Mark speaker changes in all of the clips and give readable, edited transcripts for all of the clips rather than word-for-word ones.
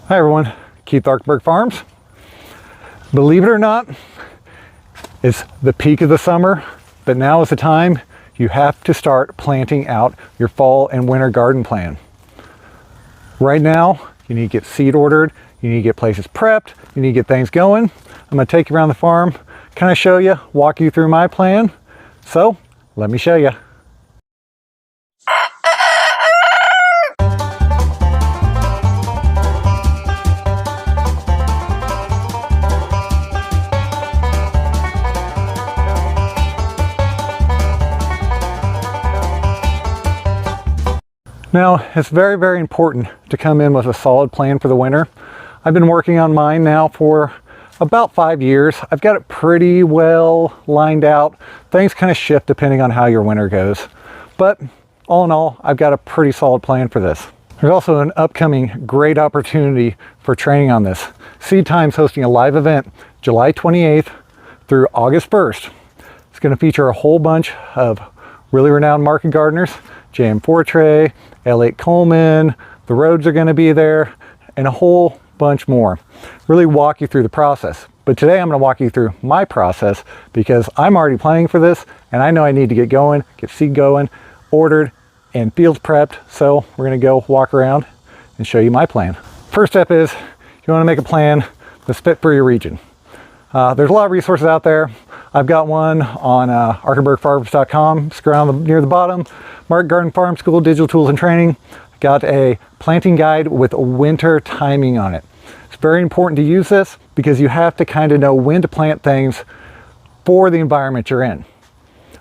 Speaker 1: Hi everyone, Keith Arkberg Farms. Believe it or not, it's the peak of the summer, but now is the time you have to start planting out your fall and winter garden plan. Right now, you need to get seed ordered, you need to get places prepped, you need to get things going. I'm going to take you around the farm, kind of show you, walk you through my plan. So, let me show you. Now, it's very, very important to come in with a solid plan for the winter. I've been working on mine now for about 5 years. I've got it pretty well lined out. Things kind of shift depending on how your winter goes. But all in all, I've got a pretty solid plan for this. There's also an upcoming great opportunity for training on this. Seedtime is hosting a live event July 28th through August 1st. It's going to feature a whole bunch of really renowned market gardeners. J.M. Fortre, Eliot Coleman, the Rhodes are going to be there, and a whole bunch more. Really walk you through the process. But today I'm going to walk you through my process because I'm already planning for this and I know I need to get going, get seed going, ordered, and fields prepped. So we're going to go walk around and show you my plan. First step is you want to make a plan that's fit for your region. There's a lot of resources out there. I've got one on arkenbergfarms.com, scroll down near the bottom, Market Garden Farm School Digital Tools and Training. Got a planting guide with winter timing on it. It's very important to use this because you have to kind of know when to plant things for the environment you're in.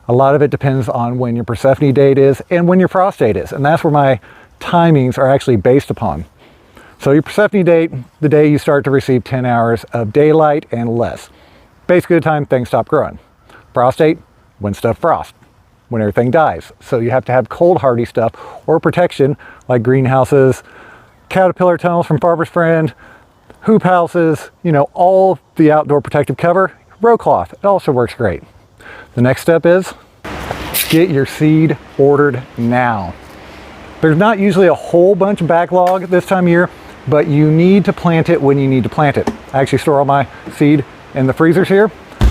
Speaker 1: A lot of it depends on when your Persephone date is and when your frost date is, and that's where my timings are actually based upon. So your Persephone date, the day you start to receive 10 hours of daylight and less. Basically the time things stop growing. Frost date, when stuff frosts, when everything dies. So you have to have cold hardy stuff or protection like greenhouses, caterpillar tunnels from Farmer's Friend, hoop houses, you know, all the outdoor protective cover, row cloth. It also works great. The next step is get your seed ordered now. There's not usually a whole bunch of backlog this time of year, but you need to plant it when you need to plant it. I actually store all my seed in the freezers here.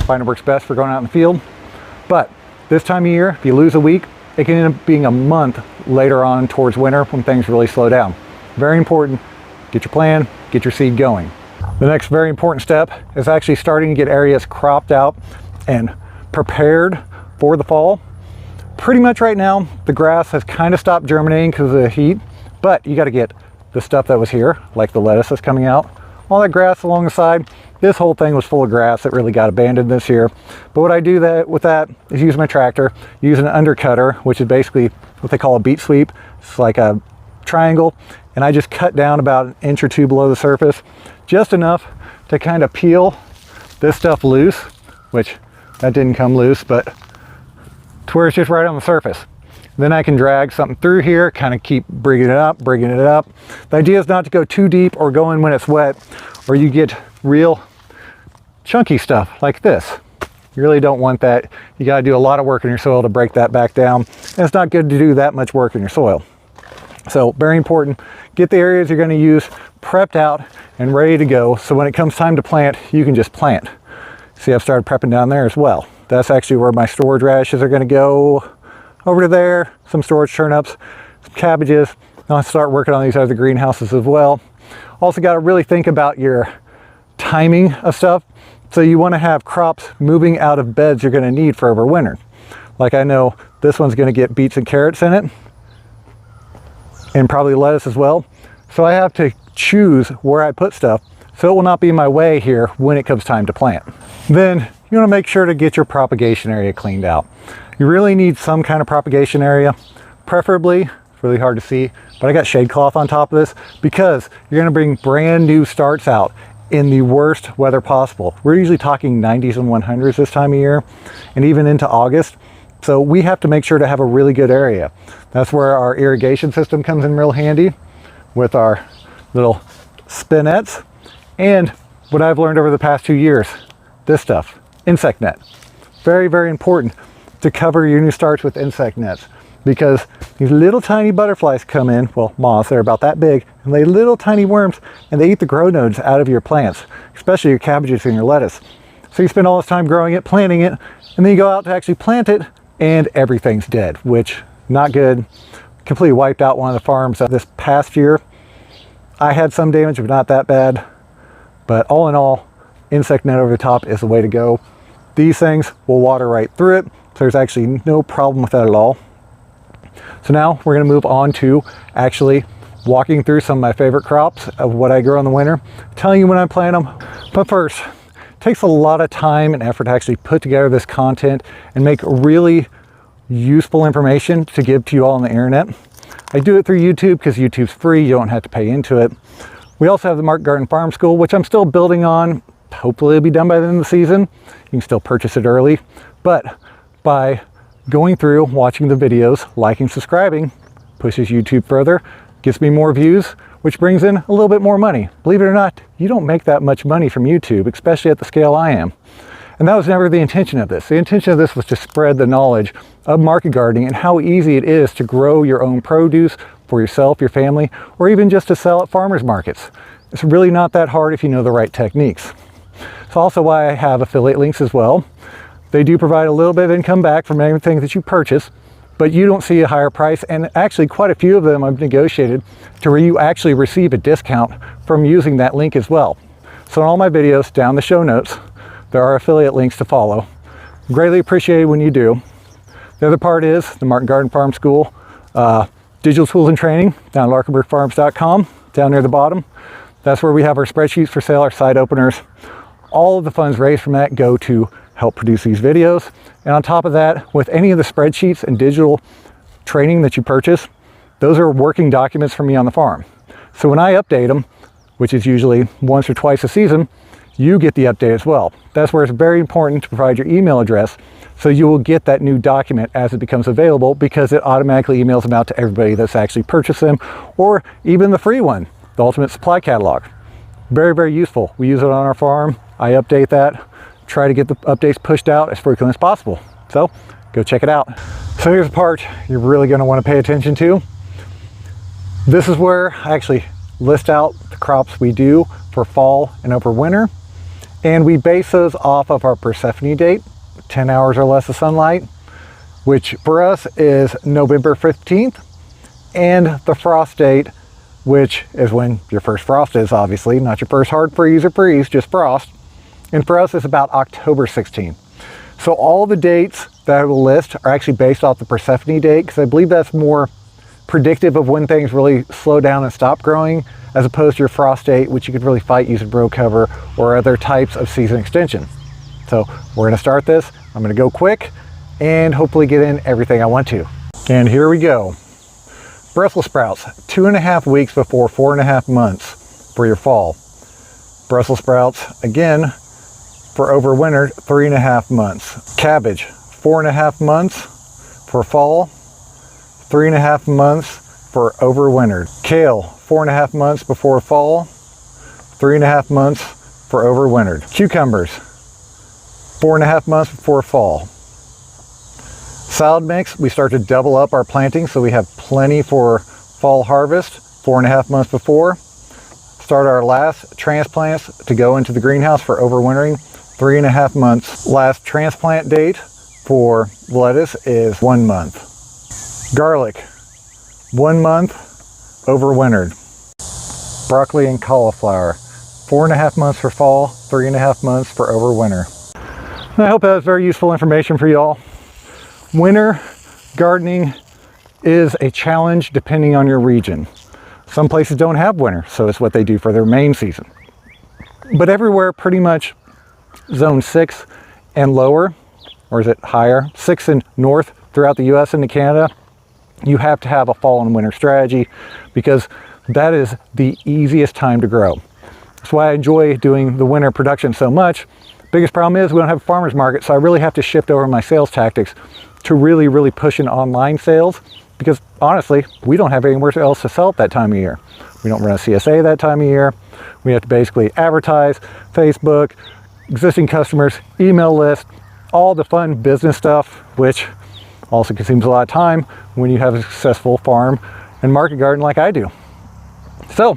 Speaker 1: Find it works best for going out in the field. But this time of year, if you lose a week, it can end up being a month later on towards winter when things really slow down. Very important, get your plan, get your seed going. The next very important step is actually starting to get areas cropped out and prepared for the fall. Pretty much right now, the grass has kind of stopped germinating because of the heat, but you got to get the stuff that was here, like the lettuce that's coming out, all that grass along the side. This whole thing was full of grass that really got abandoned this year. But what I do with that is use my tractor, use an undercutter, which is basically what they call a beet sweep. It's like a triangle, and I just cut down about an inch or two below the surface, just enough to kind of peel this stuff loose, which that didn't come loose, but to where it's just right on the surface. Then I can drag something through here, kind of keep bringing it up. The idea is not to go too deep or go in when it's wet, or you get real chunky stuff like this. You really don't want that. You got to do a lot of work in your soil to break that back down. And it's not good to do that much work in your soil. So very important, get the areas you're going to use prepped out and ready to go. So when it comes time to plant, you can just plant. See, I've started prepping down there as well. That's actually where my storage radishes are going to go. Over to there, some storage turnips, some cabbages. I'll start working on these other greenhouses as well. Also got to really think about your timing of stuff. So you want to have crops moving out of beds you're going to need for overwinter. Like I know this one's going to get beets and carrots in it, and probably lettuce as well. So I have to choose where I put stuff so it will not be in my way here when it comes time to plant. Then you want to make sure to get your propagation area cleaned out. You really need some kind of propagation area, preferably, it's really hard to see, but I got shade cloth on top of this because you're going to bring brand new starts out in the worst weather possible. We're usually talking 90s and 100s this time of year, and even into August. So we have to make sure to have a really good area. That's where our irrigation system comes in real handy with our little spinettes. And what I've learned over the past 2 years, this stuff, insect net. Very, very important to cover your new starts with insect nets. because these little tiny butterflies come in, well, moths, they're about that big, and lay little tiny worms, and they eat the grow nodes out of your plants, especially your cabbages and your lettuce. So you spend all this time growing it, planting it, and then you go out to actually plant it, and everything's dead, which not good. Completely wiped out one of the farms this past year. I had some damage, but not that bad. But all in all, insect net over the top is the way to go. These things will water right through it, so there's actually no problem with that at all. So now we're going to move on to actually walking through some of my favorite crops of what I grow in the winter, telling you when I plant them. But first, it takes a lot of time and effort to actually put together this content and make really useful information to give to you all on the internet. I do it through YouTube because YouTube's free, you don't have to pay into it. We also have the Mark Garden Farm School, which I'm still building on. Hopefully it'll be done by the end of the season. You can still purchase it early, but by going through, watching the videos, liking, subscribing, pushes YouTube further, gets me more views, which brings in a little bit more money. Believe it or not, you don't make that much money from YouTube, especially at the scale I am. And that was never the intention of this. The intention of this was to spread the knowledge of market gardening and how easy it is to grow your own produce for yourself, your family, or even just to sell at farmers markets. It's really not that hard if you know the right techniques. It's also why I have affiliate links as well. They do provide a little bit of income back from everything that you purchase, but you don't see a higher price, and actually quite a few of them I've negotiated to where you actually receive a discount from using that link as well. So in all my videos, down the show notes, there are affiliate links to follow. Greatly appreciated when you do. The other part is the Martin Garden Farm School, digital tools and training down at larkenbergfarms.com, down near the bottom. That's where we have our spreadsheets for sale, our site openers. All of the funds raised from that go to help produce these videos. And on top of that, with any of the spreadsheets and digital training that you purchase, those are working documents for me on the farm. So when I update them, which is usually once or twice a season, you get the update as well. That's where it's very important to provide your email address so you will get that new document as it becomes available, because it automatically emails them out to everybody that's actually purchased them, or even the free one, the Ultimate Supply Catalog. Very, very useful. We use it on our farm. I update that, try to get the updates pushed out as frequently as possible. So go check it out. So here's the part you're really going to want to pay attention to. This is where I actually list out the crops we do for fall and overwinter. And we base those off of our Persephone date, 10 hours or less of sunlight, which for us is November 15th, and the frost date, which is when your first frost is, obviously, not your first hard freeze or freeze, just frost. And for us, it's about October 16th. So all the dates that I will list are actually based off the Persephone date, because I believe that's more predictive of when things really slow down and stop growing, as opposed to your frost date, which you could really fight using row cover or other types of season extension. So we're gonna start this. I'm gonna go quick and hopefully get in everything I want to. And here we go. Brussels sprouts, 2.5 weeks before 4.5 months for your fall. Brussels sprouts, again, for overwinter, 3.5 months. Cabbage, 4.5 months for fall, 3.5 months for overwinter. Kale, 4.5 months before fall, 3.5 months for overwinter. Cucumbers, 4.5 months before fall. Salad mix, we start to double up our planting, so we have plenty for fall harvest, 4.5 months before. Start our last transplants to go into the greenhouse for overwintering, 3.5 months. Last transplant date for lettuce is 1 month. Garlic, 1 month, overwintered. Broccoli and cauliflower, 4.5 months for fall, 3.5 months for overwinter. I hope that was very useful information for y'all. Winter gardening is a challenge depending on your region. Some places don't have winter, so it's what they do for their main season. But everywhere, pretty much zone 6 and lower, or is it higher, 6 and north throughout the US and Canada, you have to have a fall and winter strategy, because that is the easiest time to grow. That's why I enjoy doing the winter production so much. Biggest problem is we don't have a farmer's market, so I really have to shift over my sales tactics to really pushing online sales, because honestly, we don't have anywhere else to sell at that time of year. We don't run a CSA that time of year. We have to basically advertise, Facebook, existing customers, email list, all the fun business stuff, which Also consumes a lot of time when you have a successful farm and market garden like I do. So,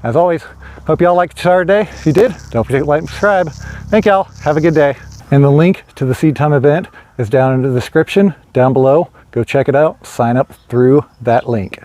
Speaker 1: as always, hope y'all liked our day. If you did, don't forget to like and subscribe. Thank y'all. Have a good day. And the link to the Seedtime event is down in the description down below. Go check it out. Sign up through that link.